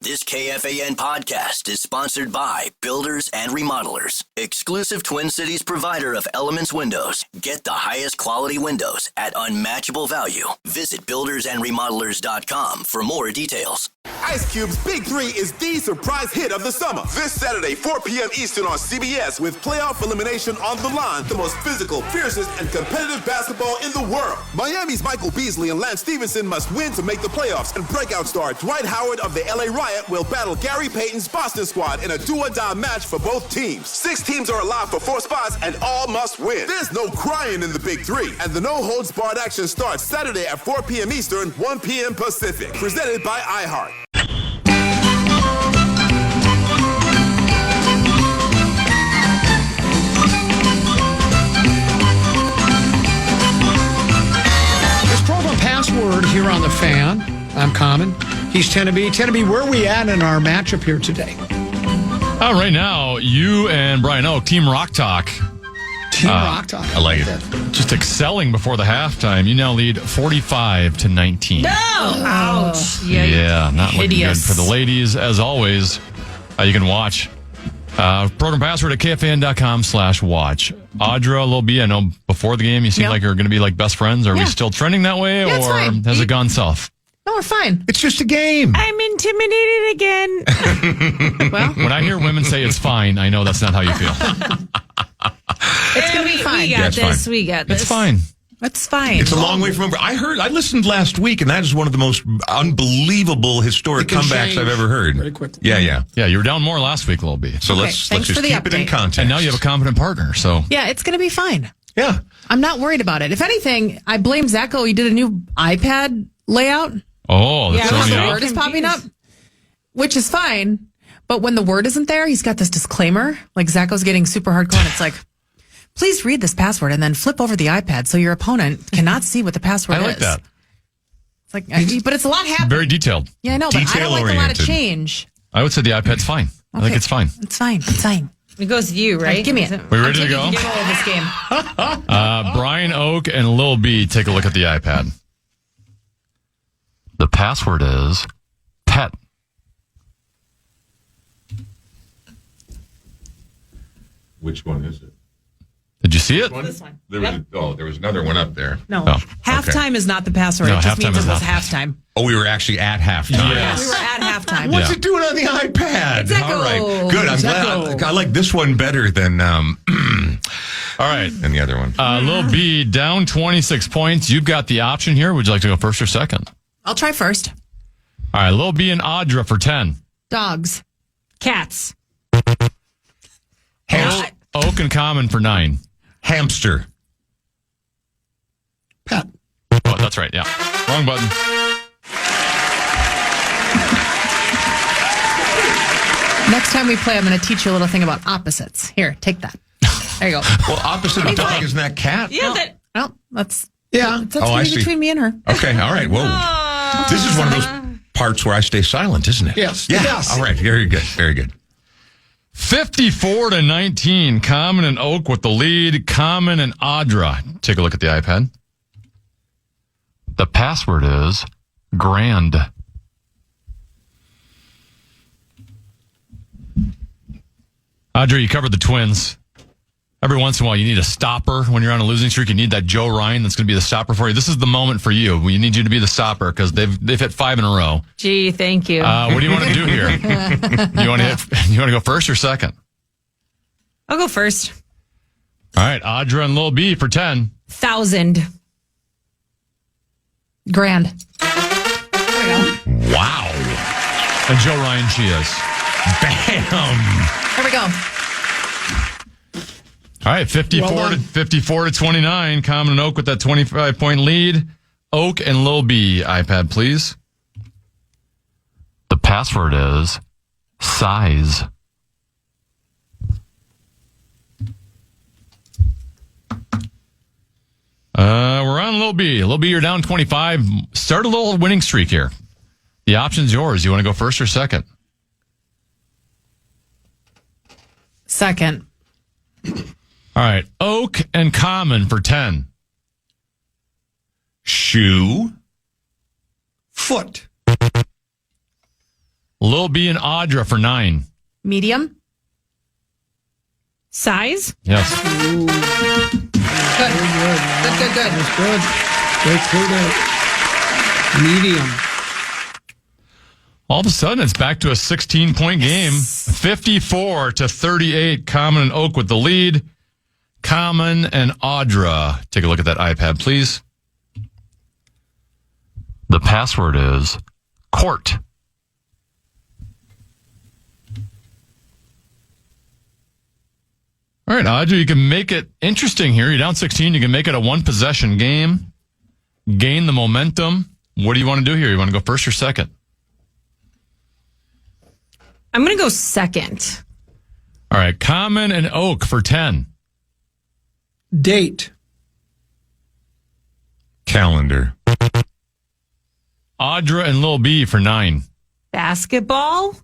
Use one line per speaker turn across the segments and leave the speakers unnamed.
This KFAN podcast is sponsored by Builders and Remodelers, exclusive Twin Cities provider of Elements Windows. Get the highest quality windows at unmatchable value. Visit buildersandremodelers.com for more details.
Ice Cube's Big Three is the surprise hit of the summer. This Saturday, 4 p.m. Eastern on CBS with playoff elimination on the line. The most physical, fiercest, and competitive basketball in the world. Miami's Michael Beasley and Lance Stevenson must win to make the playoffs. And breakout star Dwight Howard of the LA Riot will battle Gary Payton's Boston squad in a do-or-die match for both teams. 6 teams are alive for 4 spots and all must win. There's no crying in the Big Three. And the no-holds-barred action starts Saturday at 4 p.m. Eastern, 1 p.m. Pacific. Presented by iHeart.
This program password here on the Fan. I'm Common. He's Teneby. Teneby, where are we at in our matchup here today?
Right now, you and Brian Oak, Team Rock Talk.
Team Rock Talk.
I like it. Just excelling before the halftime. You now lead 45-19.
No! Ouch.
Yeah, not looking good for the ladies. As always, you can watch. Program password at KFAN.com/watch. Audra, Lil B, I know before the game you seem like you're going to be like best friends. Are we still trending that way,
Yeah,
or has it gone south?
No, we're fine.
It's just a game.
I'm intimidated again. Well,
When I hear women say it's fine, I know that's not how you feel.
it's going to be fine. We got this. We got this.
It's fine.
It's fine.
It's a long way from. I listened last week, and that is one of the most unbelievable historic comebacks I've ever heard.
Very quickly.
Yeah.
Yeah, you were down more last week, Lil B.
So let's just keep it in context.
And now you have a competent partner, so.
Yeah, it's going to be fine.
Yeah.
I'm not worried about it. If anything, I blame Zacho. He did a new iPad layout.
Oh, that's
Because
throwing
the
you
word
off?
is popping up, which is fine. But when the word isn't there, he's got this disclaimer. Like Zacho's getting super hardcore, and it's like, please read this password and then flip over the iPad so your opponent cannot see what the password is.
I like that.
It's like, but it's a lot happening.
Very detailed.
Yeah, I know, but I don't like a lot of
Detail-oriented.
change.
I would say the iPad's fine. I think it's fine.
It's fine. It's fine.
It goes to you, right?
Give me it.
We ready to go?
Get all of this game.
Brian Oak and Lil B, take a look at the iPad. The password is pet.
Which one is it?
Did you see it?
This one.
There was another one up there.
No.
Oh,
Halftime is not the password.
No,
it just
halftime
means
is
it was
not.
halftime.
Oh, we were actually at halftime.
Yes.
We were at halftime.
What's it doing on the iPad?
Exactly.
All right, good. I'm glad. I like this one better than
All right.
than the other one.
Lil B, down 26 points. You've got the option here. Would you like to go first or second?
I'll try first.
All right, Lil B and Audra for 10.
Dogs. Cats.
Oak and Common for 9.
Hamster.
Pet.
Oh, that's right. Yeah. Wrong button.
Next time we play, I'm going to teach you a little thing about opposites. Here, take that. There you go.
Well, opposite of dog isn't that cat?
Yeah,
Well, that's
Yeah.
I see.
between me and her.
Okay. All right. Whoa. This is one of those parts where I stay silent, isn't it?
Yes.
Yeah.
Yes.
All right. Very good. Very good.
54-19. Common and Oak with the lead. Common and Audra. Take a look at the iPad. The password is grand. Audra, you covered the Twins. Every once in a while, you need a stopper. When you're on a losing streak, you need that Joe Ryan that's going to be the stopper for you. This is the moment for you. We need you to be the stopper because they've hit 5 in a row.
Gee, thank you.
What do you want to do here? You want to go first or second?
I'll go first.
All right, Audra and Lil B for 10.
1,000.
Grand.
Wow.
And Joe Ryan, she is.
Bam.
There we go.
All right, 54 to 29. Common and Oak with that 25-point lead. Oak and Lil B, iPad, please. The password is size. We're on Lil B. Lil B, you're down 25. Start a little winning streak here. The option's yours. You want to go first or second?
Second.
All right. Oak and Common for 10.
Shoe. Foot.
Lil B and Audra for 9.
Medium.
Size?
Yes.
Good. Good.
That's good. Great clue there. Medium.
All of a sudden, it's back to a 16-point game. 54-38. Common and Oak with the lead. Common and Audra. Take a look at that iPad, please. The password is court. All right, Audra, you can make it interesting here. You're down 16. You can make it a one-possession game. Gain the momentum. What do you want to do here? You want to go first or second?
I'm going to go second.
All right, Common and Oak for 10.
Date.
Calendar.
Audra and Lil B for 9.
Basketball?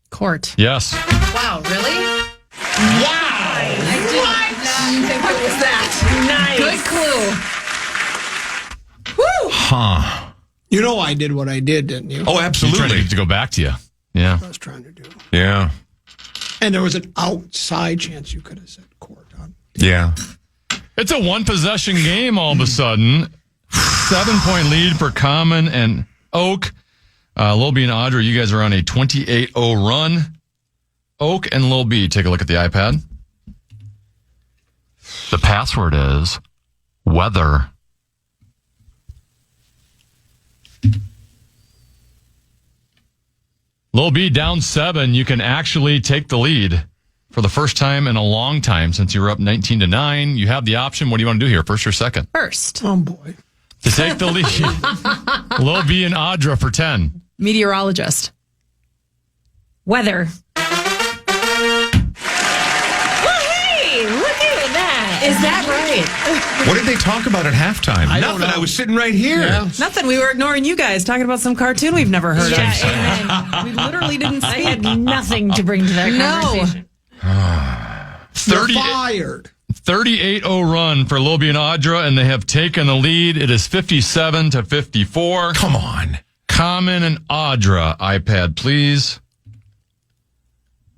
Court.
Yes.
Wow, really? Wow. I did not think it was that.
Nice.
Good clue. Woo!
Huh.
You know I did what I did, didn't you?
Oh,
Trying
absolutely.
to go back to you. Yeah.
I was trying to do.
Yeah.
And there was an outside chance you could have said court on.
Yeah.
It's a one-possession game all of a sudden. 7-point lead for Common and Oak. Lil B and Audra, you guys are on a 28-0 run. Oak and Lil B, take a look at the iPad. The password is weather. Lil B down 7. You can actually take the lead for the first time in a long time since you were up 19-9. You have the option. What do you want to do here, first or second?
First.
Oh, boy.
To take the lead, Lil B and Audra for 10.
Meteorologist.
Weather. Well, hey, look at that.
Is that right?
What did they talk about at halftime?
I don't
Nothing.
know.
I was sitting right here.
Yeah.
Nothing. We were ignoring you guys talking about some cartoon we've never heard of.
Yeah, amen.
We literally didn't
I
see
had
it.
nothing to bring to that
No.
conversation.
30
Fired.
38-0 run for Lil B and Audra, and they have taken the lead. It is 57-54.
Come on.
Common and Audra, iPad, please.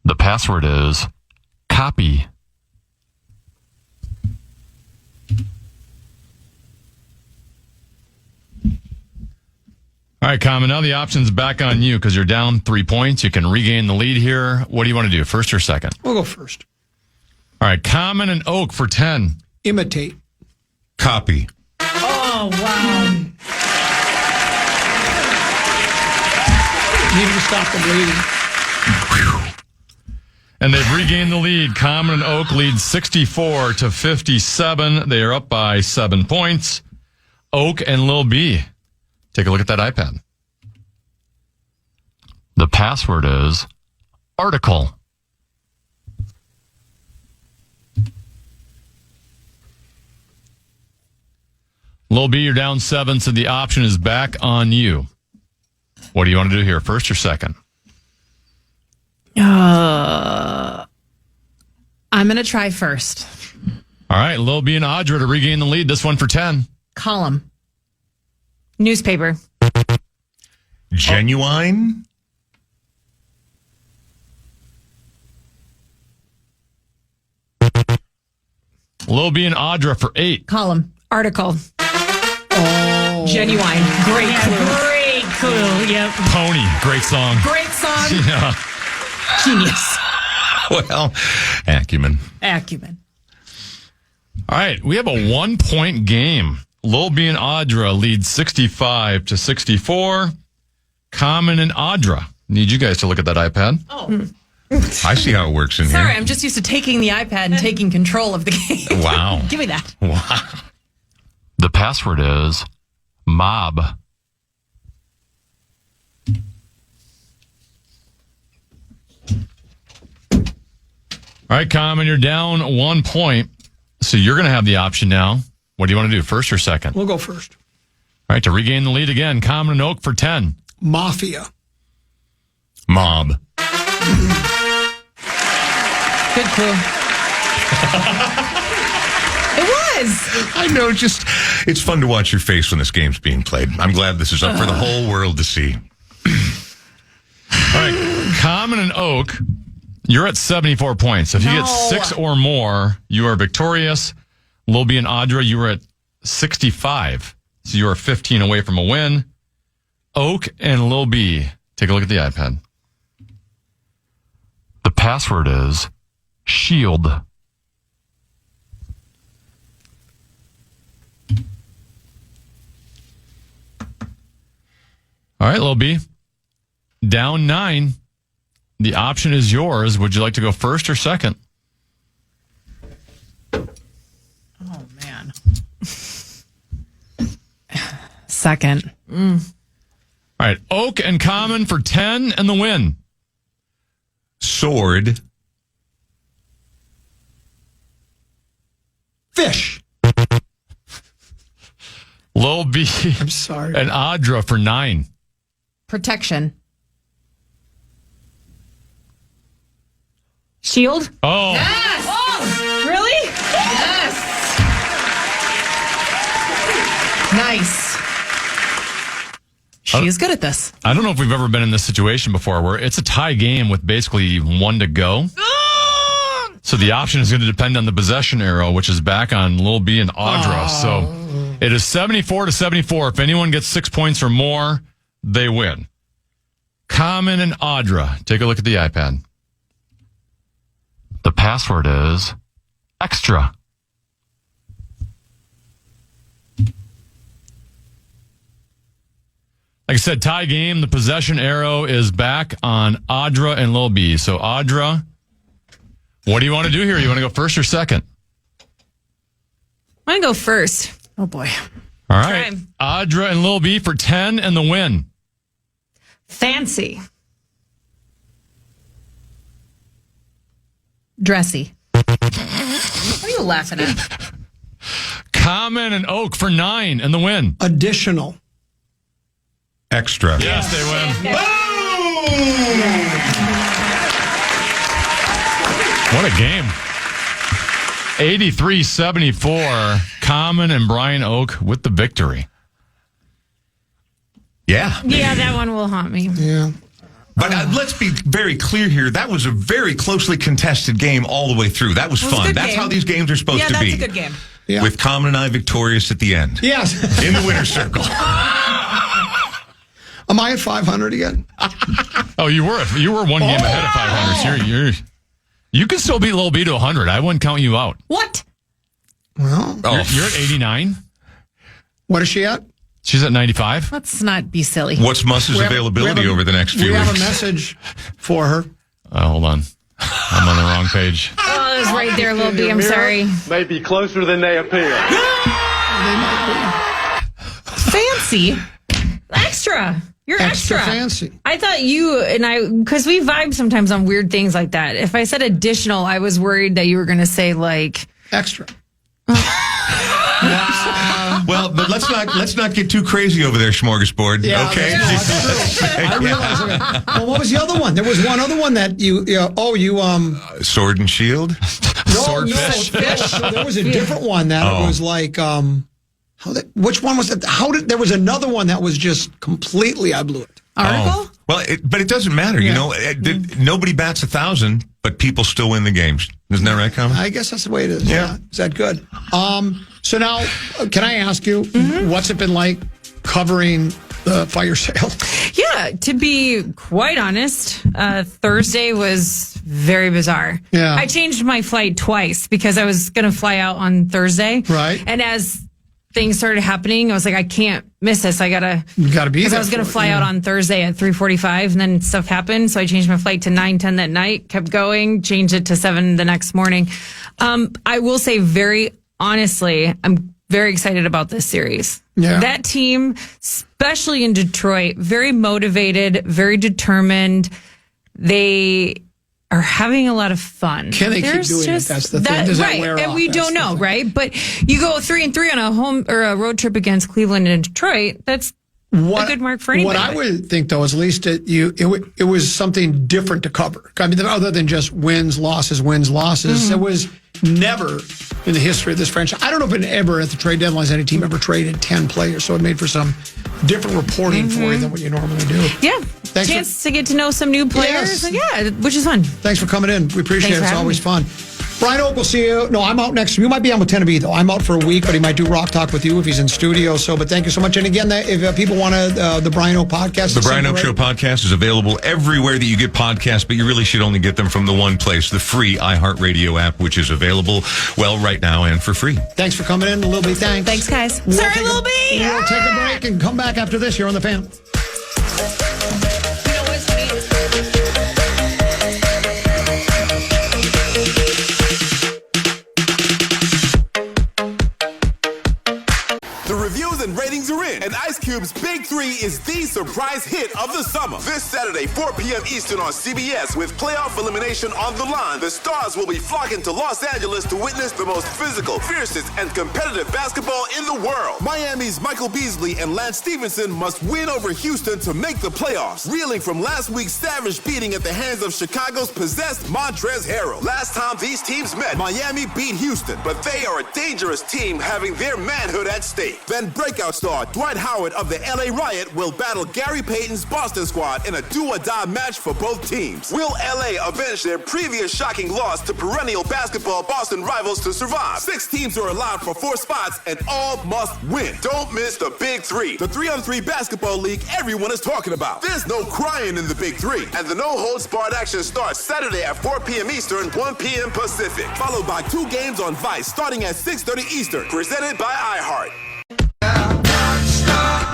The password is copy. All right, Common, now the option's back on you because you're down 3 points. You can regain the lead here. What do you want to do, first or second?
We'll go first.
All right, Common and Oak for 10.
Imitate.
Copy.
Oh, wow.
Needed to stop the bleeding.
And they've regained the lead. Common and Oak lead 64-57. They are up by 7 points. Oak and Lil B. Take a look at that iPad. The password is article. Lil B, you're down 7, so the option is back on you. What do you want to do here, first or second?
I'm going to try first.
All right, Lil B and Audra to regain the lead. This one for 10.
Column.
Newspaper.
Genuine.
Lil B and Audra for 8.
Column.
Article.
Oh.
Genuine. Great clue. Great clue. Yep.
Pony, great song.
Great song.
Yeah.
Genius.
Well, acumen.
Acumen.
All right, we have a 1-point game. Lil B and Audra lead 65-64. Common and Audra. Need you guys to look at that iPad.
Oh.
I see how it works in
Sorry,
here.
I'm just used to taking the iPad and taking control of the game.
Wow.
Give me that.
Wow.
The password is mob. All right, Common, you're down 1 point. So you're going to have the option now. What do you want to do, first or second?
We'll go first.
All right, to regain the lead again, Common and Oak for 10.
Mafia.
Mob.
Good clue. It was.
I know, just It's fun to watch your face when this game's being played. I'm glad this is up for the whole world to see.
All right, Common and Oak, you're at 74 points. If you get 6 or more, you are victorious. Lil B and Audra, you are at 65. So you are 15 away from a win. Oak and Lil B, take a look at the iPad. The password is SHIELD. All right, Lil B. Down 9. The option is yours. Would you like to go first or second?
Oh, man. Second.
All right, Oak and Common for 10 and the win.
Sword.
Fish.
Lil B
I'm sorry.
and Audra for 9.
Protection.
Shield?
Oh,
Yes!
Oh, really?
Yes! Nice. She is good at this.
I don't know if we've ever been in this situation before where it's a tie game with basically 1 to go. So the option is going to depend on the possession arrow, which is back on Lil B and Audra. So it is 74 to 74. If anyone gets 6 points or more, they win. Common and Audra, take a look at the iPad. The password is extra. Like I said, tie game. The possession arrow is back on Audra and Lil B. So Audra, what do you want to do here? You want to go first or second?
I want to go first.
Oh, boy.
All right.
Try.
Audra and Lil B for 10 and the win.
Fancy.
Dressy. What are you laughing at?
Common and Oak for 9 and the win.
Additional.
Extra.
Yes, they win. What a game. 83-74. Common and Brian Oak with the victory.
Yeah.
Yeah, that one will haunt me.
Yeah.
But let's be very clear here. That was a very closely contested game all the way through. That was
was a
fun.
good
That's
game.
how these games are supposed to be.
Yeah, that's a good game.
Yeah.
With Common and I victorious at the end.
Yes.
In the winner's circle.
Am I at 500 again?
Oh, you were 1 game ahead of 500. So you can still beat Lil B to 100. I wouldn't count you out.
What?
Well,
You're at 89.
what is she at?
She's at 95.
Let's not be silly.
What's Muss's
We have-
availability
we have a-
over the next few
We have
weeks?
a message for her.
Hold on. I'm on the wrong page.
Oh, it was right there, Lil B. I'm sorry.
May be closer than they appear.
Fancy.
Extra. You're extra.
fancy.
I thought you and I, because we vibe sometimes on weird things like that. If I said additional, I was worried that you were going to say like
Extra.
Well, but let's not get too crazy over there, Smorgasbord.
Yeah,
okay.
that's true. I realize. Okay. Well, what was the other one? There was one other one that you.
Sword and Shield.
Swordfish.
Fish. There was a different one that it was like. Which one was it? There was another one that was just completely. I blew it.
Article?
Well, but it doesn't matter. You know, nobody bats 1,000, but people still win the games. Isn't that right, Common?
I guess that's the way it is.
Yeah.
Is that good? So now, can I ask you, what's it been like covering the fire sale?
Yeah, to be quite honest, Thursday was very bizarre.
Yeah.
I changed my flight twice because I was going to fly out on Thursday.
Right.
And as things started happening, I was like, I can't miss this. I gotta
You got to be there.
because I was going to fly out on Thursday at 3:45, and then stuff happened. So I changed my flight to 9:10 that night, kept going, changed it to 7 the next morning. I will say very honestly, I'm very excited about this series.
Yeah.
That team, especially in Detroit, very motivated, very determined. They are having a lot of fun.
Can they keep doing it? That's the thing. Does that
right.
wear
And
off?
we
That's
don't
the
know,
thing.
right? But you go 3-3 on a home or a road trip against Cleveland and Detroit. That's a good mark for anybody.
What I would think, though, is at least it was something different to cover. I mean, other than just wins, losses,
Mm-hmm.
it was never in the history of this franchise. I don't know if ever at the trade deadlines any team ever traded 10 players, so it made for some different reporting for you than what you normally do.
Yeah. Chance to get to know some new players.
Yes.
Which is fun.
Thanks for coming in. We appreciate it. It's always fun. Brian Oak will see you. No, I'm out next. You might be on with Tennessee, though. I'm out for a week, but he might do Rock Talk with you if he's in studio. But thank you so much. And again, if people want the Brian Oak podcast.
The Brian Oak Show podcast is available everywhere that you get podcasts, but you really should only get them from the one place, the free iHeartRadio app, which is available, right now and for free.
Thanks for coming in. Lil B, thanks.
Thanks, guys. Sorry, Lil B.
We'll take a break and come back after this here on The Fan.
And ratings are in, and Ice Cube's Big 3 is the surprise hit of the summer. This Saturday, 4 p.m. Eastern on CBS, with playoff elimination on the line, the stars will be flocking to Los Angeles to witness the most physical, fiercest, and competitive basketball in the world. Miami's Michael Beasley and Lance Stevenson must win over Houston to make the playoffs, reeling from last week's savage beating at the hands of Chicago's possessed Montrezl Harrell. Last time these teams met, Miami beat Houston, but they are a dangerous team having their manhood at stake. Then breakout star Dwight Howard of the LA Riot will battle Gary Payton's Boston squad in a do-or-die match for both teams. Will LA avenge their previous shocking loss to perennial basketball Boston rivals to survive? 6 teams are allowed for 4 spots and all must win. Don't miss the Big 3, the 3-on-3 basketball league everyone is talking about. There's no crying in the Big 3, and the no-holds-barred action starts Saturday at 4 p.m. Eastern, 1 p.m. Pacific, followed by 2 games on Vice starting at 6:30 Eastern, presented by iHeart.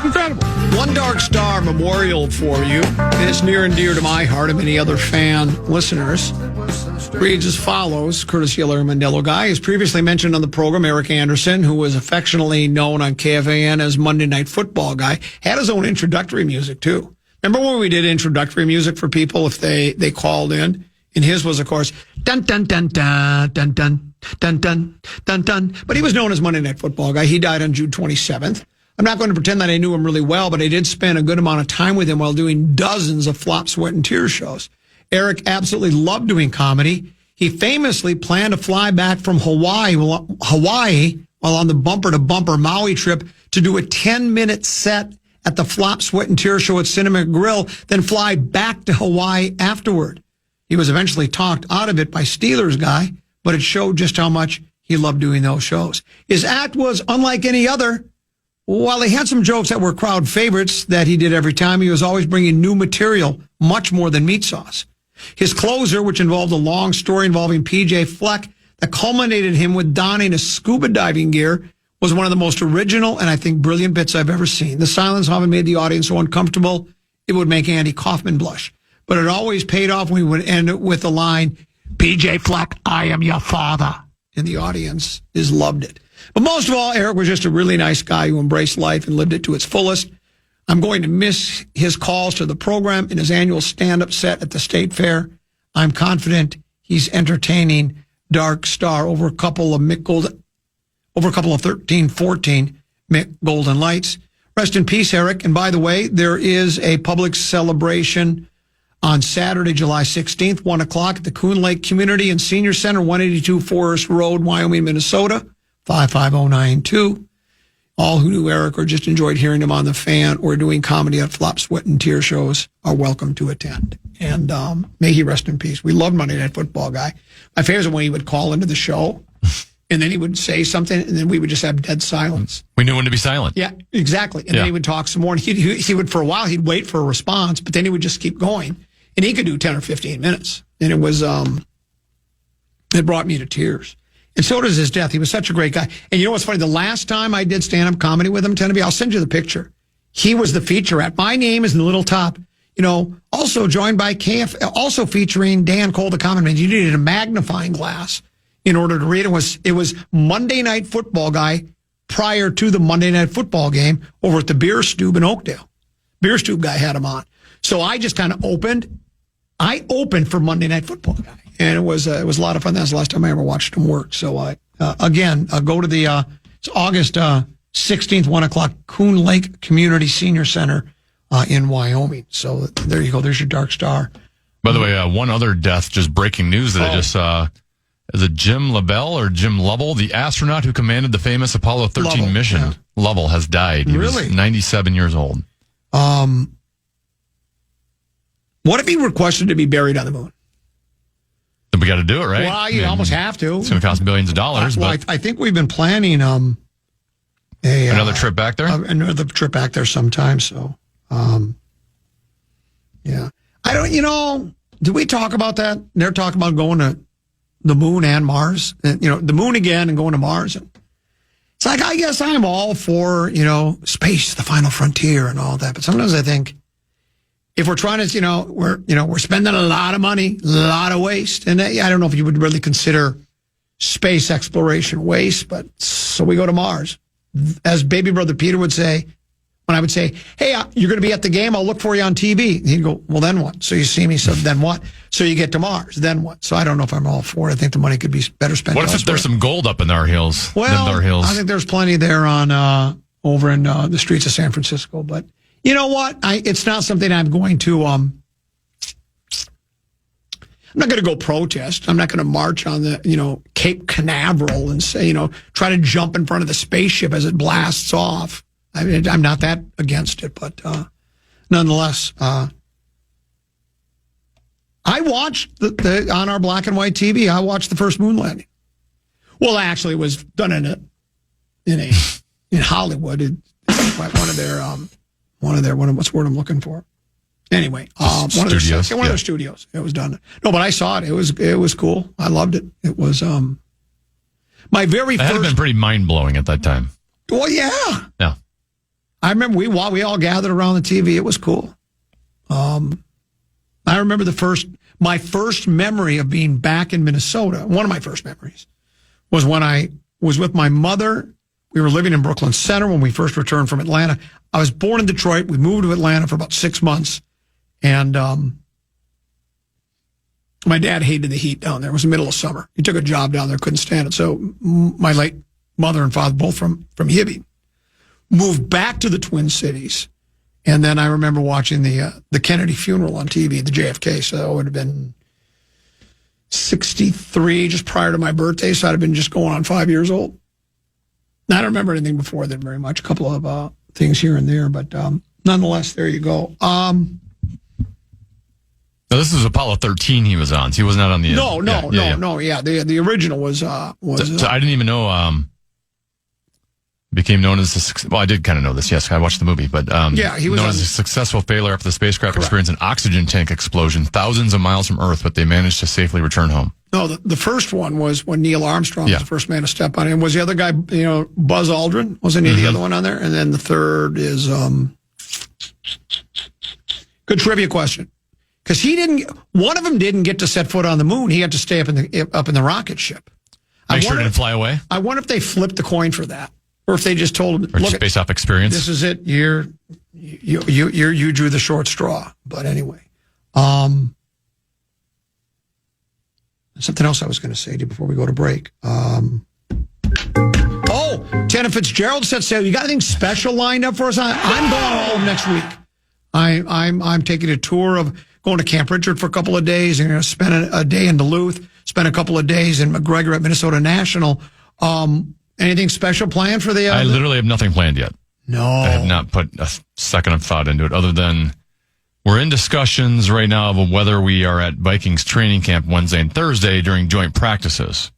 Incredible. One Dark Star memorial for you. It's near and dear to my heart and many other fan listeners. Reads as follows, courtesy of Larry Mandello Guy. As previously mentioned on the program, Eric Anderson, who was affectionately known on KFAN as Monday Night Football Guy, had his own introductory music, too. Remember when we did introductory music for people if they called in? And his was, of course, dun, dun, dun, dun, dun, dun, dun, dun, dun, dun. But he was known as Monday Night Football Guy. He died on June 27th. I'm not going to pretend that I knew him really well, but I did spend a good amount of time with him while doing dozens of flop, sweat, and tears shows. Eric absolutely loved doing comedy. He famously planned to fly back from Hawaii while on the bumper-to-bumper Maui trip to do a 10-minute set at the Flop, Sweat, and Tears show at Cinema Grill, then fly back to Hawaii afterward. He was eventually talked out of it by Steelers Guy, but it showed just how much he loved doing those shows. His act was unlike any other. While he had some jokes that were crowd favorites that he did every time, he was always bringing new material, much more than meat sauce. His closer, which involved a long story involving PJ Fleck that culminated him with donning a scuba diving gear, was one of the most original and I think brilliant bits I've ever seen. The silence often made the audience so uncomfortable, it would make Andy Kaufman blush. But it always paid off when he would end it with the line, PJ Fleck, I am your father. And the audience loved it. But most of all, Eric was just a really nice guy who embraced life and lived it to its fullest. I'm going to miss his calls to the program in his annual stand-up set at the State Fair. I'm confident he's entertaining Dark Star over a couple of 13, 14 Mick Golden Lights. Rest in peace, Eric. And by the way, there is a public celebration on Saturday, July 16th, 1 o'clock at the Coon Lake Community and Senior Center, 182 Forest Road, Wyoming, Minnesota, 55092. All who knew Eric or just enjoyed hearing him on The Fan or doing comedy at Flop, Sweat, and Tear shows are welcome to attend. And may he rest in peace. We loved Monday Night Football Guy. My favorite was when he would call into the show, and then he would say something, and then we would just have dead silence.
We knew when to be silent.
Yeah, exactly. And then he would talk some more, and he would, for a while, he'd wait for a response, but then he would just keep going. And he could do 10 or 15 minutes. And it was, it brought me to tears. And so does his death. He was such a great guy. And you know what's funny? The last time I did stand-up comedy with him, Tennessee, I'll send you the picture. He was the featurette. My name is in the little top. You know, also joined by also featuring Dan Cole, the common man. You needed a magnifying glass in order to read it. It was Monday Night Football Guy prior to the Monday Night Football game over at the Beer Stube in Oakdale. Beer Stube guy had him on. So I just kind of opened. I opened for Monday Night Football Guy, and it was a lot of fun. That's the last time I ever watched him work. So go to the it's August 16th, 1 o'clock, Coon Lake Community Senior Center in Wyoming. So there you go. There's your Dark Star.
By the way, one other death, just breaking news that I just saw. Is it Jim Lovell or Jim Lovell, the astronaut who commanded the famous Apollo 13
Lovell,
mission?
yeah.
Lovell has died. He was 97 years old.
What if he requested to be buried on the moon?
Then we got to do it, right?
Well, you almost have to.
It's going to cost billions of dollars.
Well,
but
I think we've been planning
another trip back there?
Another trip back there sometime. So, yeah. I don't, did we talk about that? They're talking about going to the moon and Mars. And, the moon again and going to Mars. And it's like, I guess I'm all for, space, the final frontier and all that. But sometimes I think if we're trying to, we're spending a lot of money, a lot of waste. And I don't know if you would really consider space exploration waste, but so we go to Mars. As baby brother Peter would say, when I would say, hey, you're going to be at the game, I'll look for you on TV. He'd go, well, then what? So you see me, so then what? So you get to Mars, then what? So I don't know if I'm all for it. I think the money could be better spent
What if
elsewhere.
there's some gold up in our hills?
Well,
our hills?
I think there's plenty there on over in the streets of San Francisco. But you know what? It's not something I'm going to... I'm not going to go protest. I'm not going to march on the, Cape Canaveral and say, try to jump in front of the spaceship as it blasts off. I mean, I'm not that against it, but nonetheless, I watched on our black and white TV. I watched the first moon landing. Well, actually, it was done in Hollywood. One of their what's the word I'm looking for? Anyway, one of their studios. It was done. No, but I saw it. It was cool. I loved it. It was my very first.
It had been pretty mind blowing at that time.
Well, yeah.
Yeah.
I remember we all gathered around the TV. It was cool. I remember my first memory of being back in Minnesota. One of my first memories was when I was with my mother. We were living in Brooklyn Center when we first returned from Atlanta. I was born in Detroit. We moved to Atlanta for about 6 months. And my dad hated the heat down there. It was the middle of summer. He took a job down there, couldn't stand it. So my late mother and father, both from Hibbing, moved back to the Twin Cities. And then I remember watching the Kennedy funeral on TV, the JFK. So it would have been 63, just prior to my birthday. So I'd have been just going on 5 years old. I don't remember anything before that very much. A couple of things here and there. But nonetheless, there you go.
Now, this is Apollo 13 he was on. So he was not on the...
No. Yeah, the original was... So
I didn't even know... became known as I did kind of know this. Yes, I watched the movie, but
he was
known as a successful failure after the spacecraft experienced an oxygen tank explosion thousands of miles from Earth, but they managed to safely return home.
No, the first one was when Neil Armstrong was the first man to step on it. And was the other guy, Buzz Aldrin? Wasn't he the other one on there? And then the third is good trivia question, because one of them didn't get to set foot on the moon. He had to stay up in the rocket ship.
Make sure it didn't fly away.
I wonder if they flipped the coin for that. Or if they just told him,
look, space off experience.
This is it. You drew the short straw. But anyway, something else I was going to say to you before we go to break. Tana Fitzgerald said, "So you got anything special lined up for us?" I'm going all of next week. I'm taking a tour of going to Camp Richard for a couple of days, and going to spend a day in Duluth, spend a couple of days in McGregor at Minnesota National. Anything special planned for the...
I literally have nothing planned yet.
No.
I have not put a second of thought into it, other than we're in discussions right now of whether we are at Vikings training camp Wednesday and Thursday during joint practices.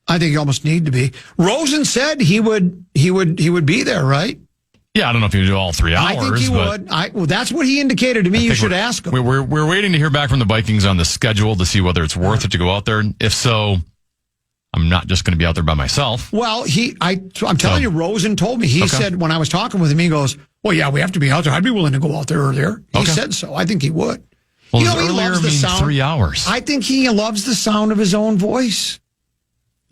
I think you almost need to be. Rosen said he would be there, right?
Yeah, I don't know if you do all 3 hours.
I think he would. Well, that's what he indicated to me. You should ask him.
We're waiting to hear back from the Vikings on the schedule to see whether it's worth it to go out there. If so, I'm not just going to be out there by myself. Well,
I'm telling you, Rosen told me. He said, when I was talking with him, he goes, well, yeah, we have to be out there. I'd be willing to go out there earlier. He said so. I think he would.
Well, he loves the sound. 3 hours.
I think he loves the sound of his own voice.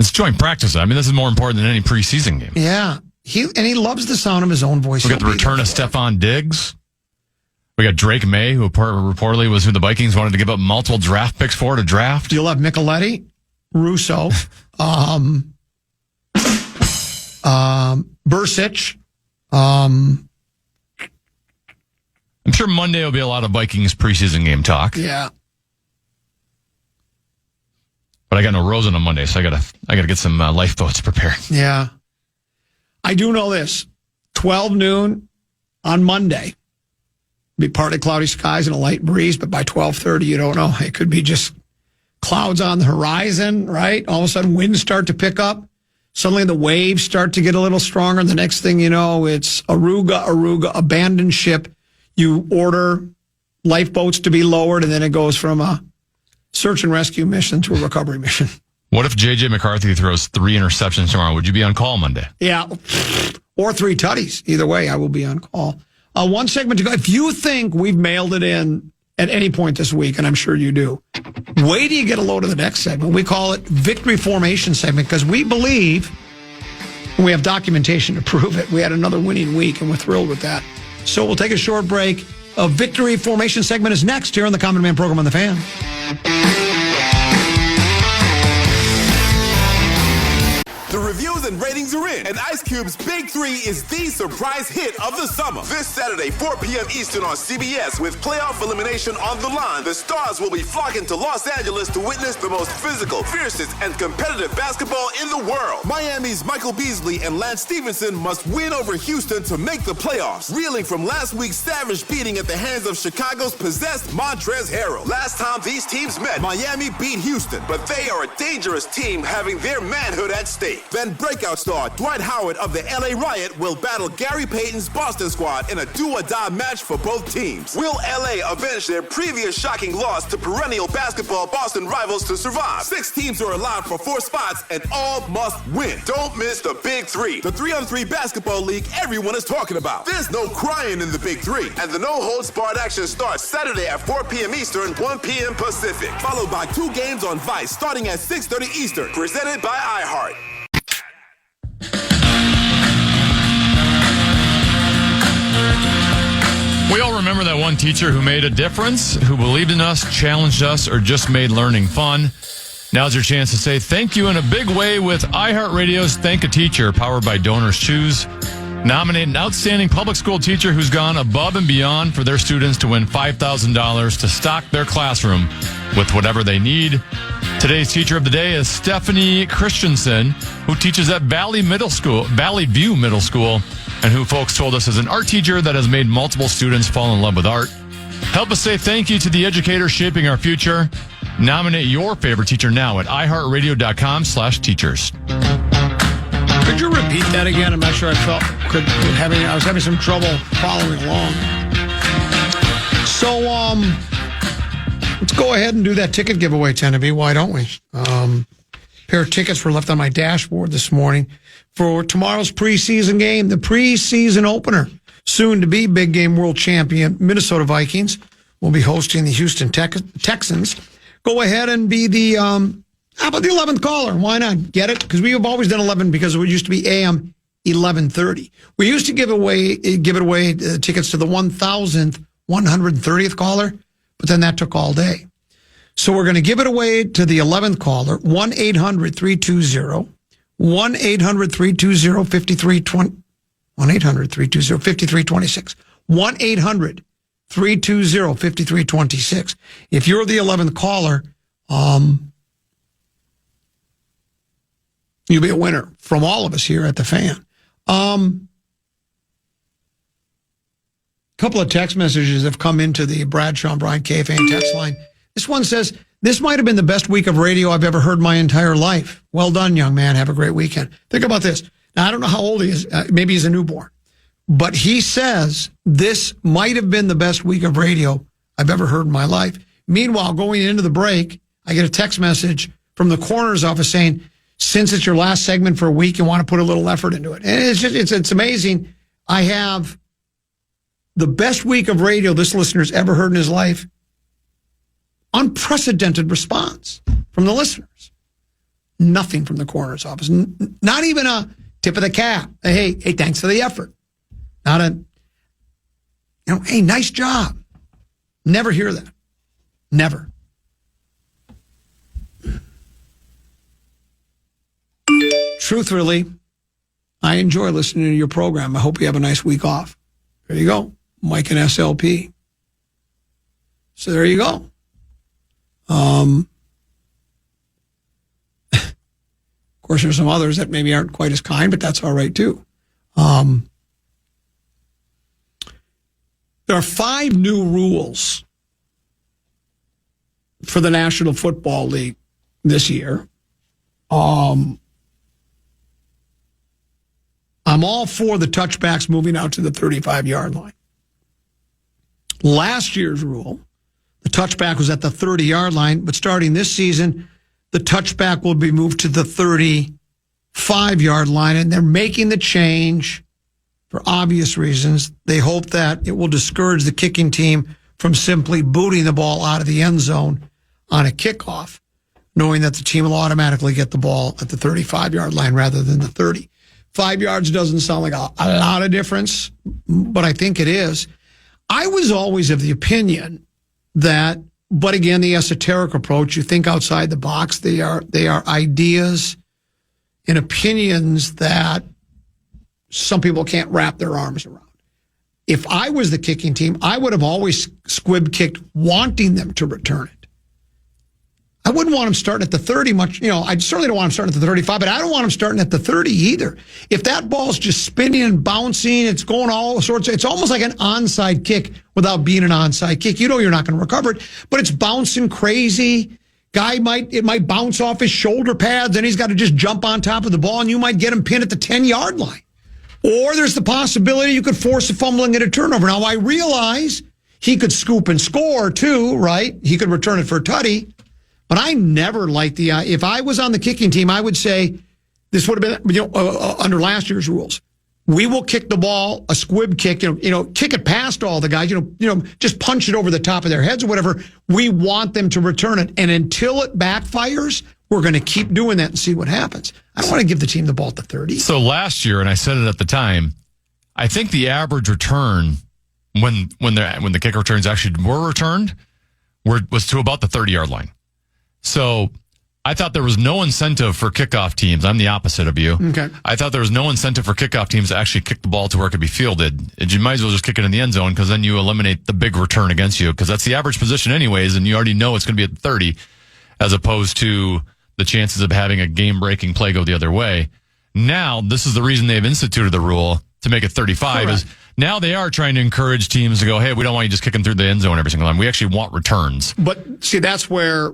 It's joint practice. I mean, this is more important than any preseason game.
Yeah. He loves the sound of his own voice.
We got the return of Stephon Diggs. We got Drake May, who reportedly was who the Vikings wanted to give up multiple draft picks for to draft.
You'll have Micheletti, Russo, Bursich.
I'm sure Monday will be a lot of Vikings preseason game talk.
Yeah.
But I got no Rosen on Monday, so I gotta get some lifeboats prepared.
Yeah. I do know this. 12 noon on Monday. Be partly cloudy skies and a light breeze, but by 12:30, you don't know. It could be just clouds on the horizon, right? All of a sudden, winds start to pick up. Suddenly, the waves start to get a little stronger. And the next thing you know, it's Aruga, abandoned ship. You order lifeboats to be lowered, and then it goes from a search and rescue mission to a recovery mission.
What if J.J. McCarthy throws 3 interceptions tomorrow? Would you be on call Monday?
Yeah, or 3 tutties. Either way, I will be on call. One segment to go. If you think we've mailed it in at any point this week, and I'm sure you do, wait till you get a load of the next segment. We call it Victory Formation segment because we believe, and we have documentation to prove it, we had another winning week, and we're thrilled with that. So we'll take a short break. A Victory Formation segment is next here on the Common Man program on The Fan.
The reviews and ratings are in, and Ice Cube's Big 3 is the surprise hit of the summer. This Saturday, 4 p.m. Eastern on CBS, with playoff elimination on the line, the stars will be flocking to Los Angeles to witness the most physical, fiercest, and competitive basketball in the world. Miami's Michael Beasley and Lance Stevenson must win over Houston to make the playoffs, reeling from last week's savage beating at the hands of Chicago's possessed Montrezl Harrell. Last time these teams met, Miami beat Houston, but they are a dangerous team having their manhood at stake. Then breakout star Dwight Howard of the LA Riot will battle Gary Payton's Boston squad in a do-or-die match for both teams. Will LA avenge their previous shocking loss to perennial basketball Boston rivals to survive? 6 teams are allowed for 4 spots, and all must win. Don't miss the Big 3, the 3-on-3 basketball league everyone is talking about. There's no crying in the Big 3, and the no-holds-barred action starts Saturday at 4 p.m. Eastern, 1 p.m. Pacific, followed by 2 games on Vice starting at 6:30 Eastern, presented by iHeart.
We all remember that one teacher who made a difference, who believed in us, challenged us, or just made learning fun. Now's your chance to say thank you in a big way with iHeartRadio's Thank a Teacher, powered by Donors Choose. Nominate an outstanding public school teacher who's gone above and beyond for their students to win $5,000 to stock their classroom with whatever they need. Today's teacher of the day is Stephanie Christensen, who teaches at Valley View Middle School, and who folks told us is an art teacher that has made multiple students fall in love with art. Help us say thank you to the educators shaping our future. Nominate your favorite teacher now at iHeartRadio.com/teachers.
Could you repeat that again? I'm not sure I was having some trouble following along. So, let's go ahead and do that ticket giveaway, Teneby. Why don't we? Pair of tickets were left on my dashboard this morning for tomorrow's preseason game, the preseason opener. Soon to be big game world champion Minnesota Vikings will be hosting the Houston Texans. Go ahead and be the, how about the 11th caller? Why not? Get it? Because we have always done 11 because it used to be AM 1130. We used to give away tickets to the 1,000th, 130th caller, but then that took all day. So we're going to give it away to the 11th caller, 1-800-320, 1-800-320-5320, 1-800-320-5326, 1-800-320-5326. If you're the 11th caller, you'll be a winner from all of us here at the Fan. Couple of text messages have come into the Bradshaw and Bryant KFAN text line. This one says, this might have been the best week of radio I've ever heard my entire life. Well done, young man. Have a great weekend. Think about this. Now, I don't know how old he is. Maybe he's a newborn. But he says, this might have been the best week of radio I've ever heard in my life. Meanwhile, going into the break, I get a text message from the coroner's office saying, since it's your last segment for a week, you want to put a little effort into it. And it's amazing. I have the best week of radio this listener's ever heard in his life. Unprecedented response from the listeners. Nothing from the coroner's office. Not even a tip of the cap. Hey, thanks for the effort. Not a, hey, nice job. Never hear that. Never. Truthfully, I enjoy listening to your program. I hope you have a nice week off. There you go. Mike and SLP. So there you go. course, there's some others that maybe aren't quite as kind, but that's all right too. There are 5 new rules for the National Football League this year. I'm all for the touchbacks moving out to the 35-yard line. Last year's rule, the touchback was at the 30-yard line, but starting this season, the touchback will be moved to the 35-yard line, and they're making the change for obvious reasons. They hope that it will discourage the kicking team from simply booting the ball out of the end zone on a kickoff, knowing that the team will automatically get the ball at the 35-yard line rather than the 30. 5 yards doesn't sound like a lot of difference, but I think it is. I was always of the opinion that, but again, the esoteric approach, you think outside the box, they are ideas and opinions that some people can't wrap their arms around. If I was the kicking team, I would have always squib kicked wanting them to return it. I wouldn't want them starting at the 30 much. I certainly don't want them starting at the 35, but I don't want them starting at the 30 either. If that ball's just spinning and bouncing, it's going all sorts. It's almost like an onside kick without being an onside kick. You know you're not going to recover it, but it's bouncing crazy. It might bounce off his shoulder pads, and he's got to just jump on top of the ball, and you might get him pinned at the 10-yard line. Or there's the possibility you could force a fumbling and a turnover. Now, I realize he could scoop and score, too, right? He could return it for a tutty. But I never liked if I was on the kicking team, I would say this would have been, under last year's rules. We will kick the ball, a squib kick, kick it past all the guys, just punch it over the top of their heads or whatever. We want them to return it. And until it backfires, we're going to keep doing that and see what happens. I don't want to give the team the ball at the 30.
So last year, and I said it at the time, I think the average return when the kick returns actually were returned was to about the 30-yard line. So I thought there was no incentive for kickoff teams. I'm the opposite of you.
Okay.
I thought there was no incentive for kickoff teams to actually kick the ball to where it could be fielded. You might as well just kick it in the end zone because then you eliminate the big return against you because that's the average position anyways, and you already know it's going to be at 30 as opposed to the chances of having a game-breaking play go the other way. Now, this is the reason they've instituted the rule to make it 35
Correct.
is now they are trying to encourage teams to go, hey, we don't want you just kicking through the end zone every single time. We actually want returns.
But see, that's where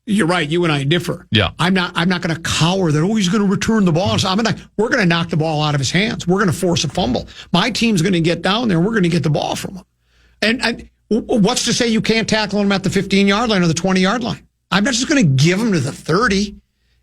you're right. You and I differ.
Yeah.
I'm not going to cower that, he's going to return the ball. So we're going to knock the ball out of his hands. We're going to force a fumble. My team's going to get down there and we're going to get the ball from him. And what's to say you can't tackle him at the 15-yard line or the 20-yard line? I'm not just going to give him to the 30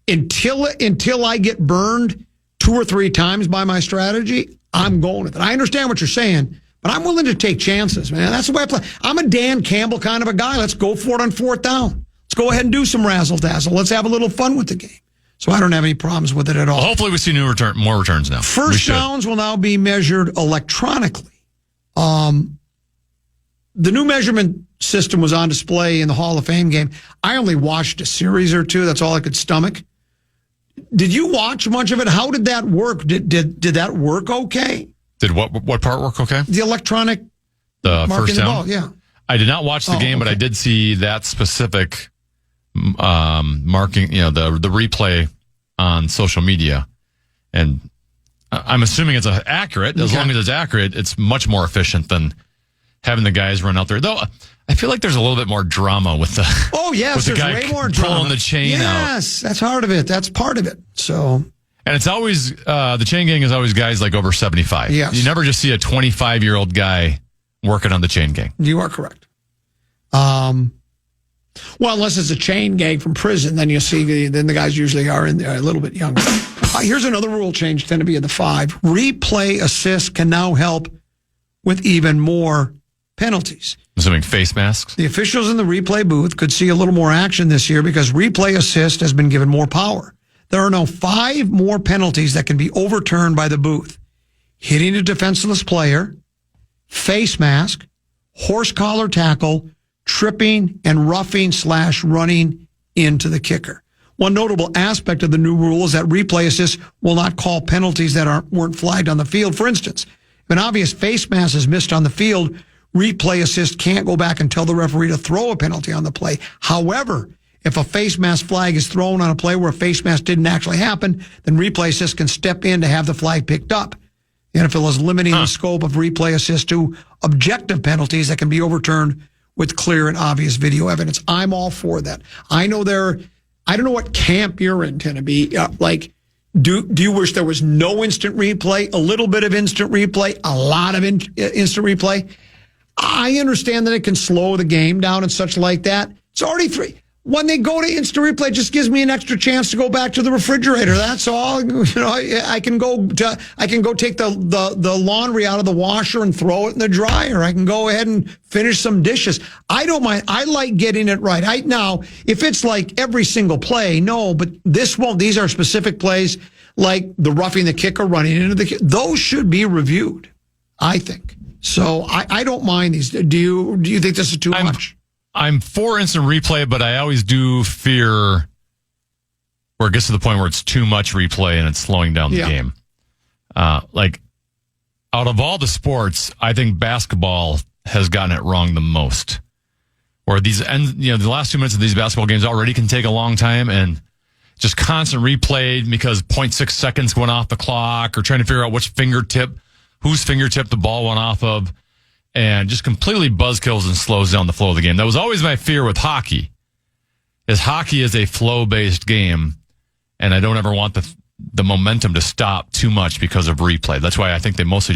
until I get burned 2 or 3 times by my strategy. I'm going with it. I understand what you're saying, but I'm willing to take chances, man. That's the way I play. I'm a Dan Campbell kind of a guy. Let's go for it on 4th down. Let's go ahead and do some razzle-dazzle. Let's have a little fun with the game. So I don't have any problems with it at all.
Well, hopefully we see more returns now.
First downs will now be measured electronically. The new measurement system was on display in the Hall of Fame game. I only watched a series or 2. That's all I could stomach. Did you watch much of it? How did that work? Did that work okay?
Did what part work okay?
The electronic
first down?
Ball, yeah.
I did not watch the game, but I did see that specific marking, the replay on social media. And I'm assuming it's accurate. As long as it's accurate, it's much more efficient than having the guys run out there. Though I feel like there's a little bit more drama with the
there's
the guy
way more drama.
Pulling the chain out.
Yes, that's part of it. That's part of it. So,
and it's always the chain gang is always guys like over 75.
Yes.
You never just see a 25-year-old guy working on the chain gang.
You are correct. Well, unless it's a chain gang from prison, then you'll see then the guys usually are in there a little bit younger. Here's another rule change, tend to be at the 5. Replay assist can now help with even more penalties.
Assuming face masks.
The officials in the replay booth could see a little more action this year because replay assist has been given more power. There are now 5 more penalties that can be overturned by the booth. Hitting a defenseless player, face mask, horse collar tackle, tripping, and roughing/running into the kicker. One notable aspect of the new rule is that replay assist will not call penalties that weren't flagged on the field. For instance, if an obvious face mask is missed on the field, replay assist can't go back and tell the referee to throw a penalty on the play. However, If a face mask flag is thrown on a play where a face mask didn't actually happen, then replay assist can step in to have the flag picked up. The NFL is limiting the scope of replay assist to objective penalties that can be overturned with clear and obvious video evidence. I'm all for that. I know I don't know what camp you're in, Tennessee. Do you wish there was no instant replay, a little bit of instant replay, a lot of instant replay? I understand that it can slow the game down and such like that. It's already 3. When they go to instant replay, it just gives me an extra chance to go back to the refrigerator. That's all. I can go take the laundry out of the washer and throw it in the dryer. I can go ahead and finish some dishes. I don't mind. I like getting it right. Now, if it's like every single play, no, but this won't. These are specific plays like the roughing the kicker, running into the kicker. Those should be reviewed, I think. So I don't mind these. Do you think this is too much?
I'm for instant replay, but I always do fear where it gets to the point where it's too much replay and it's slowing down the game. Out of all the sports, I think basketball has gotten it wrong the most. Where the last 2 minutes of these basketball games already can take a long time, and just constant replay because 0.6 seconds went off the clock, or trying to figure out whose fingertip the ball went off of. And just completely buzzkills and slows down the flow of the game. That was always my fear with hockey. Hockey is a flow-based game, and I don't ever want the momentum to stop too much because of replay. That's why I think they mostly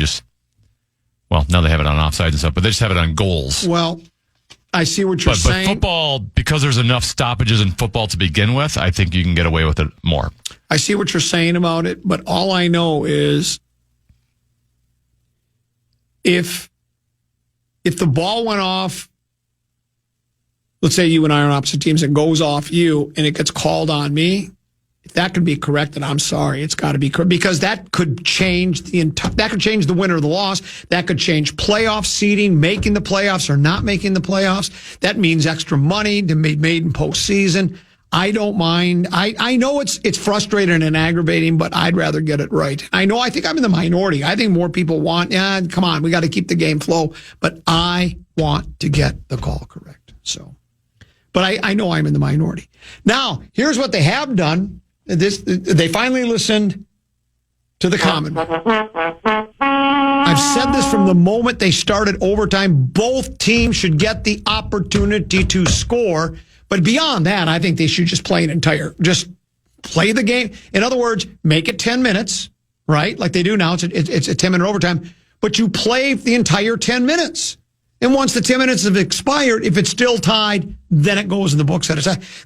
now they have it on offsides and stuff, but they just have it on goals.
Well, I see what you're saying.
But football, because there's enough stoppages in football to begin with, I think you can get away with it more.
I see what you're saying about it, but all I know is if the ball went off, let's say you and I are on opposite teams, it goes off you and it gets called on me, if that could be corrected, I'm sorry. It's got to be correct, because that could change the winner or the loss. That could change playoff seeding, making the playoffs or not making the playoffs. That means extra money to be made in postseason. I don't mind. I know it's frustrating and aggravating, but I'd rather get it right. I think I'm in the minority. I think more people come on, we got to keep the game flow, but I want to get the call correct. So, but I know I'm in the minority. Now, here's what they have done. They finally listened to the comment. I've said this from the moment they started overtime. Both teams should get the opportunity to score. But beyond that, I think they should just play just play the game. In other words, make it 10 minutes, right? Like they do now. It's a 10-minute overtime. But you play the entire 10 minutes. And once the 10 minutes have expired, if it's still tied, then it goes in the books.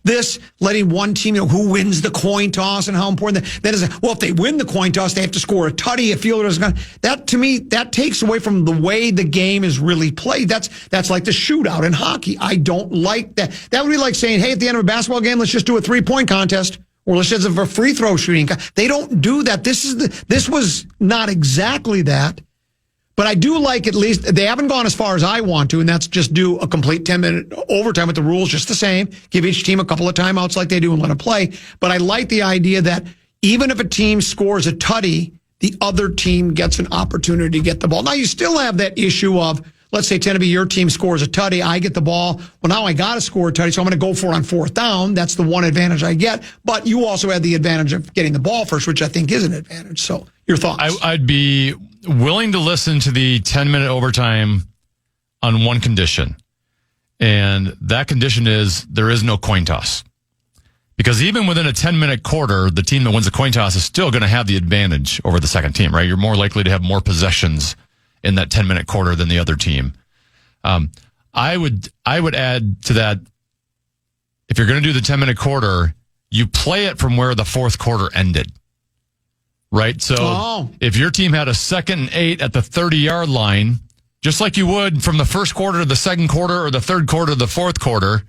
This letting one team, who wins the coin toss and how important that is. Well, if they win the coin toss, they have to score a tutty. A fielder is going. That to me, that takes away from the way the game is really played. That's like the shootout in hockey. I don't like that. That would be like saying, hey, at the end of a basketball game, let's just do a 3-point contest, or let's just have a free throw shooting. They don't do that. This was not exactly that. But I do like, at least, they haven't gone as far as I want to, and that's just do a complete 10-minute overtime with the rules just the same. Give each team a couple of timeouts like they do and let them play. But I like the idea that even if a team scores a tutty, the other team gets an opportunity to get the ball. Now, you still have that issue of, let's say, Tennessee, your team scores a tutty, I get the ball. Well, now I got to score a tutty, so I'm going to go for it on 4th down. That's the one advantage I get. But you also have the advantage of getting the ball first, which I think is an advantage. So, your thoughts?
I'd be willing to listen to the 10-minute overtime on one condition. And that condition is there is no coin toss. Because even within a 10-minute quarter, the team that wins the coin toss is still going to have the advantage over the second team, right? You're more likely to have more possessions in that 10-minute quarter than the other team. I would add to that, if you're going to do the 10-minute quarter, you play it from where the 4th quarter ended. Right? So if your team had a 2nd and 8 at the 30-yard line, just like you would from the 1st quarter to the 2nd quarter or the 3rd quarter to the 4th quarter,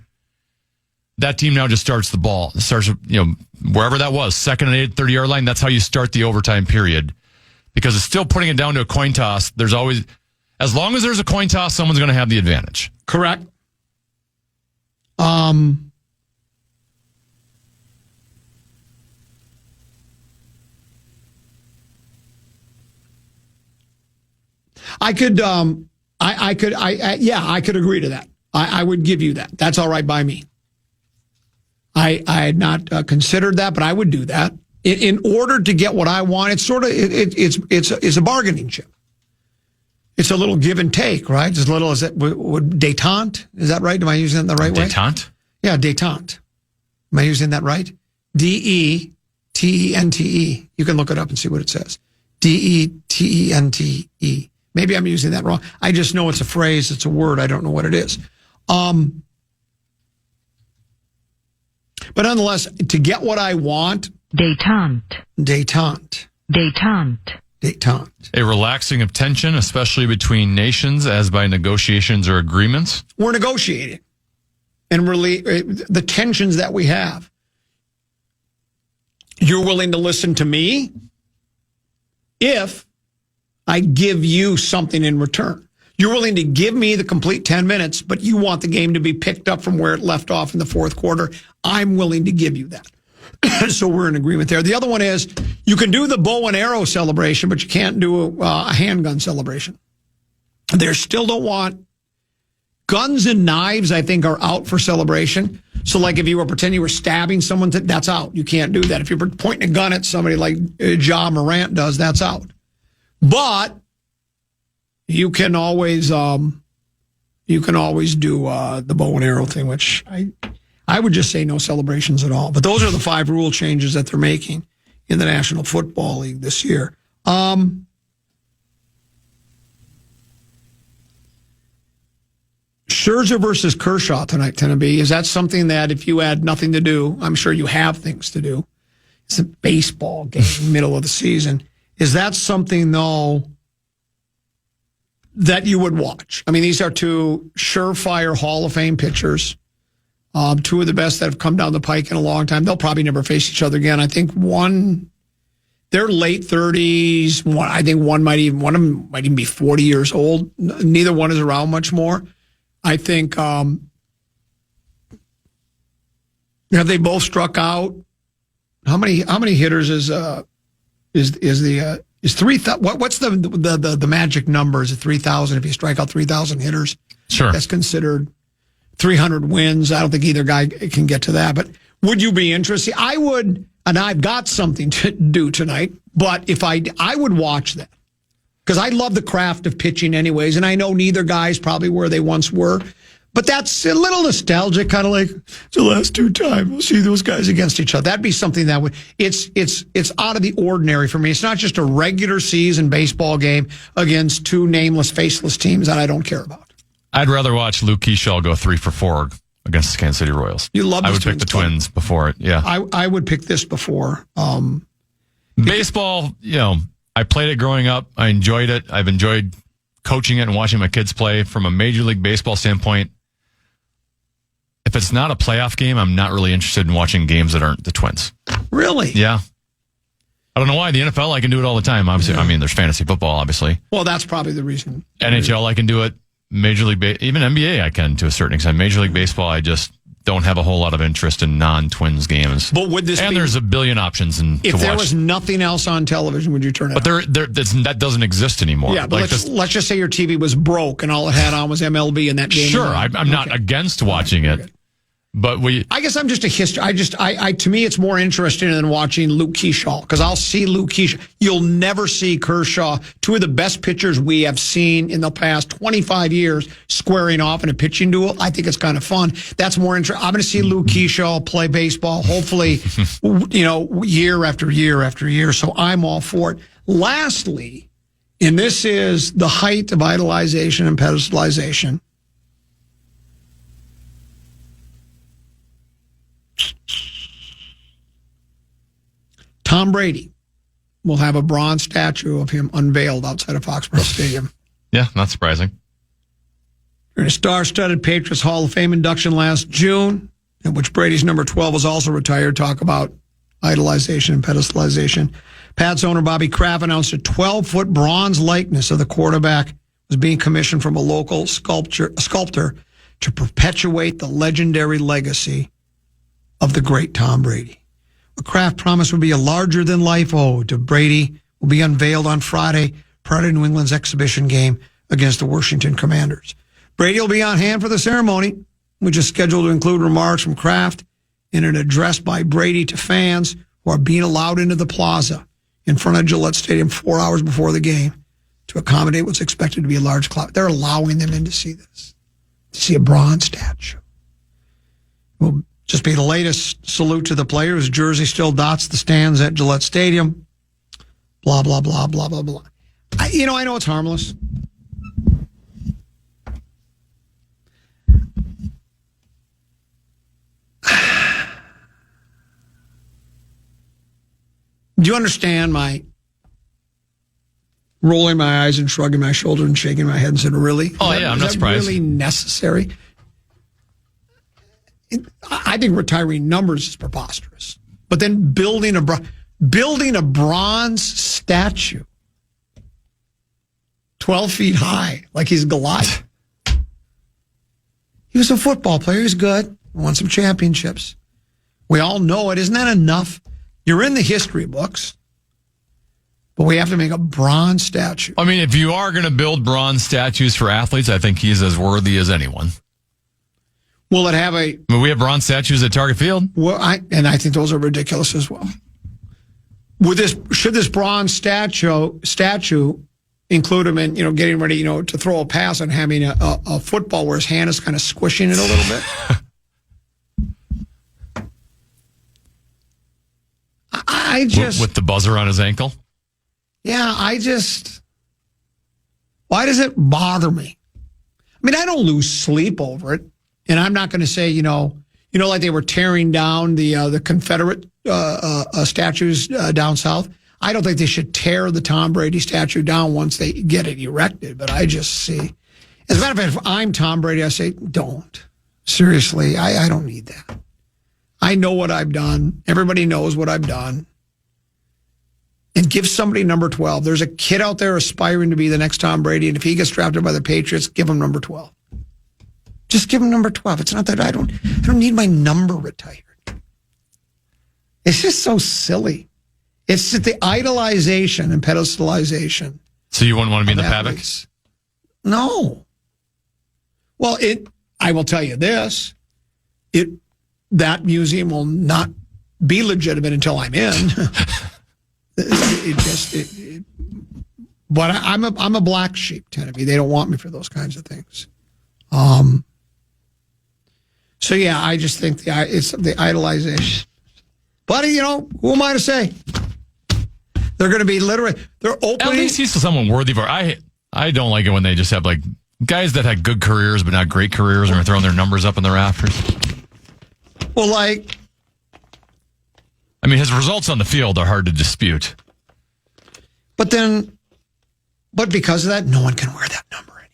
that team now just starts the ball. Starts, wherever that was, 2nd and 8, 30-yard line, that's how you start the overtime period. Because it's still putting it down to a coin toss. There's always, as long as there's a coin toss, someone's going to have the advantage.
Correct. I could agree to that. I would give you that. That's all right by me. I had not considered that, but I would do that in order to get what I want. It's sort of it's a bargaining chip. It's a little give and take, right? As little as it would détente. Is that right? Am I using it the right way?
Détente?
Yeah, détente. Am I using that right? DETENTE. You can look it up and see what it says. DETENTE. Maybe I'm using that wrong. I just know it's a phrase. It's a word. I don't know what it is. But nonetheless, to get what I want.
Détente.
Détente.
Détente.
Détente.
A relaxing of tension, especially between nations, as by negotiations or agreements.
We're negotiating. And really, the tensions that we have. You're willing to listen to me if I give you something in return. You're willing to give me the complete 10 minutes, but you want the game to be picked up from where it left off in the fourth quarter. I'm willing to give you that. So we're in agreement there. The other one is you can do the bow and arrow celebration, but you can't do a handgun celebration. They still don't want guns and knives, I think, are out for celebration. So like if you were pretending you were stabbing someone, that's out. You can't do that. If you're pointing a gun at somebody like Ja Morant does, that's out. But you can always do the bow and arrow thing, which I would just say no celebrations at all. But those are the 5 rule changes that they're making in the National Football League this year. Scherzer versus Kershaw tonight, Tennessee. Is that something that if you had nothing to do, I'm sure you have things to do. It's a baseball game, middle of the season. Is that something, though, that you would watch? I mean, these are 2 surefire Hall of Fame pitchers, 2 of the best that have come down the pike in a long time. They'll probably never face each other again. I think they're late 30s. I think one of them might even be 40 years old. Neither one is around much more. I think have they both struck out? How many hitters is 3,000? What's the magic number? Is it 3,000? If you strike out 3,000 hitters,
sure, that's
considered 300 wins. I don't think either guy can get to that. But would you be interested? I would, and I've got something to do tonight. But if I would watch that because I love the craft of pitching, anyways. And I know neither guy's probably where they once were. But that's a little nostalgic, kind of like it's the last 2 times we'll see those guys against each other. That'd be something that would it's out of the ordinary for me. It's not just a regular season baseball game against 2 nameless, faceless teams that I don't care about.
I'd rather watch Luke Keeschall go 3 for 4 against the Kansas City Royals.
You love.
I would pick the Twins before it. Yeah,
I would pick this before.
Baseball, I played it growing up. I enjoyed it. I've enjoyed coaching it and watching my kids play. From a Major League Baseball standpoint, if it's not a playoff game, I'm not really interested in watching games that aren't the Twins.
Really?
Yeah. I don't know why. The NFL, I can do it all the time. Obviously, I mean, there's fantasy football, obviously.
Well, that's probably the reason.
NHL, I can do it. Major League, even NBA, I can to a certain extent. Major League Baseball, I just don't have a whole lot of interest in non-Twins games.
But would this
and there's a billion options to watch.
If there was nothing else on television, would you turn it on?
But that doesn't exist anymore.
Yeah, but let's just say your TV was broke and all it had on was MLB in that game.
Sure, I'm not against watching it. But I
guess I'm just a history. To me, it's more interesting than watching Luke Keeschall because I'll see Luke Keeschall. You'll never see Kershaw, 2 of the best pitchers we have seen in the past 25 years, squaring off in a pitching duel. I think it's kind of fun. That's more interesting. I'm going to see Luke Keeschall play baseball, hopefully, year after year after year. So I'm all for it. Lastly, and this is the height of idolization and pedestalization. Tom Brady will have a bronze statue of him unveiled outside of Foxborough Stadium.
Yeah, not surprising.
During a star-studded Patriots Hall of Fame induction last June, in which Brady's number 12 was also retired, talk about idolization and pedestalization. Pats owner Bobby Kraft announced a 12-foot bronze likeness of the quarterback was being commissioned from a local sculptor to perpetuate the legendary legacy of the great Tom Brady. A Kraft promise would be a larger-than-life ode to Brady will be unveiled on Friday prior to New England's exhibition game against the Washington Commanders. Brady will be on hand for the ceremony, which is scheduled to include remarks from Kraft in an address by Brady to fans who are being allowed into the plaza in front of Gillette Stadium 4 hours before the game to accommodate what's expected to be a large crowd. They're allowing them in to see this, to see a bronze statue. It will just be the latest salute to the player whose jersey still dots the stands at Gillette Stadium. Blah, blah, blah, blah, blah, blah. I know it's harmless. Do you understand my rolling my eyes and shrugging my shoulder and shaking my head and said, really?
I'm not surprised.
Really necessary? I think retiring numbers is preposterous. But then building a bronze statue 12 feet high, like he's Goliath. He was a football player. He was good. Won some championships. We all know it. Isn't that enough? You're in the history books, but we have to make a bronze statue.
I mean, if you are going to build bronze statues for athletes, I think he's as worthy as anyone.
Will it have a...
we have bronze statues at Target Field.
Well, I think those are ridiculous as well. Should this bronze statue include him in, getting ready, to throw a pass and having a football where his hand is kind of squishing it a little bit? I just...
With the buzzer on his ankle?
Yeah, why does it bother me? I mean, I don't lose sleep over it. And I'm not going to say, like they were tearing down the Confederate statues down south. I don't think they should tear the Tom Brady statue down once they get it erected. But I just see, as a matter of fact, if I'm Tom Brady, I say, don't. Seriously, I don't need that. I know what I've done. Everybody knows what I've done. And give somebody number 12. There's a kid out there aspiring to be the next Tom Brady, and if he gets drafted by the Patriots, give him number 12. Just give him number 12. It's not that I don't need my number retired. It's just so silly. It's just the idolization and pedestalization.
So you wouldn't want to be in the paddock?
No. Well, I will tell you this. That museum will not be legitimate until I'm in. But I'm a black sheep, Teneby. They don't want me for those kinds of things. So yeah, I just think it's the idolization. But who am I to say? They're going to be they're opening.
At least he's someone worthy for. I don't like it when they just have like guys that had good careers but not great careers and are throwing their numbers up in the rafters.
Well,
his results on the field are hard to dispute.
But because of that, no one can wear that number anymore.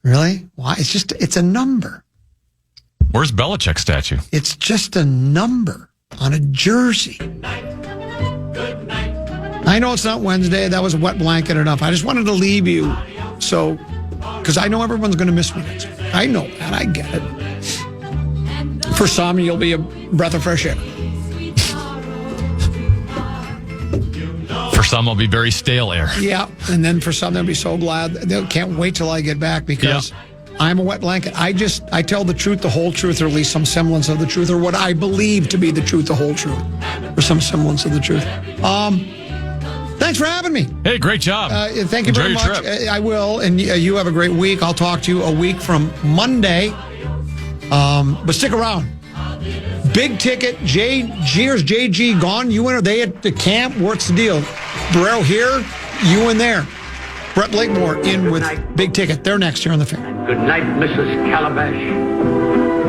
Really? Why? It's a number.
Where's Belichick's statue?
It's just a number on a jersey. I know it's not Wednesday. That was a wet blanket enough. I just wanted to leave you because I know everyone's going to miss me next week. I know that. I get it. For some, you'll be a breath of fresh air.
For some, I'll be very stale air.
Yeah, and then for some, they'll be so glad. They can't wait till I get back because I'm a wet blanket. I tell the truth, the whole truth, or at least some semblance of the truth, or what I believe to be the truth, the whole truth, or some semblance of the truth. Thanks for having me.
Hey, great job.
Thank you very much. Trip. I will, and you have a great week. I'll talk to you a week from Monday. But stick around. Big ticket. Here's JG gone. You in? Are they at the camp? What's the deal? Barrero here. You in there. Brett Blakemore in with Big Ticket. They're next here on The Fan.
Good night, Mrs. Calabash.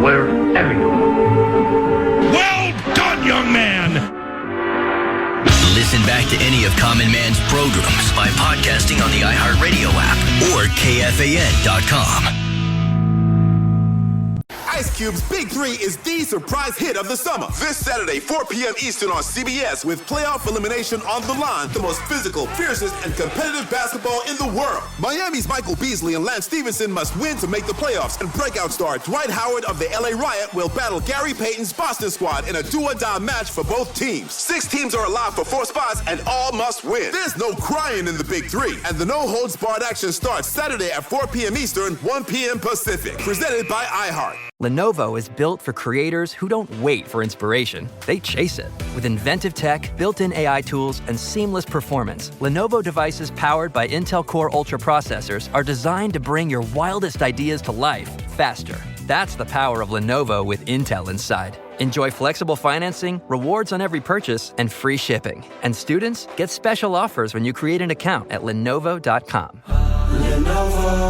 Wherever you are.
Well done, young man.
Listen back to any of Common Man's programs by podcasting on the iHeartRadio app or KFAN.com.
Ice Cube's Big 3 is the surprise hit of the summer. This Saturday, 4 p.m. Eastern on CBS with playoff elimination on the line. The most physical, fiercest, and competitive basketball in the world. Miami's Michael Beasley and Lance Stevenson must win to make the playoffs. And breakout star Dwight Howard of the LA Riot will battle Gary Payton's Boston squad in a do-or-die match for both teams. 6 teams are alive for 4 spots and all must win. There's no crying in the Big 3. And the no-holds-barred action starts Saturday at 4 p.m. Eastern, 1 p.m. Pacific. Presented by iHeart.
Lenovo is built for creators who don't wait for inspiration. They chase it. With inventive tech, built-in AI tools, and seamless performance, Lenovo devices powered by Intel Core Ultra processors are designed to bring your wildest ideas to life faster. That's the power of Lenovo with Intel inside. Enjoy flexible financing, rewards on every purchase, and free shipping. And students get special offers when you create an account at Lenovo.com.
Lenovo.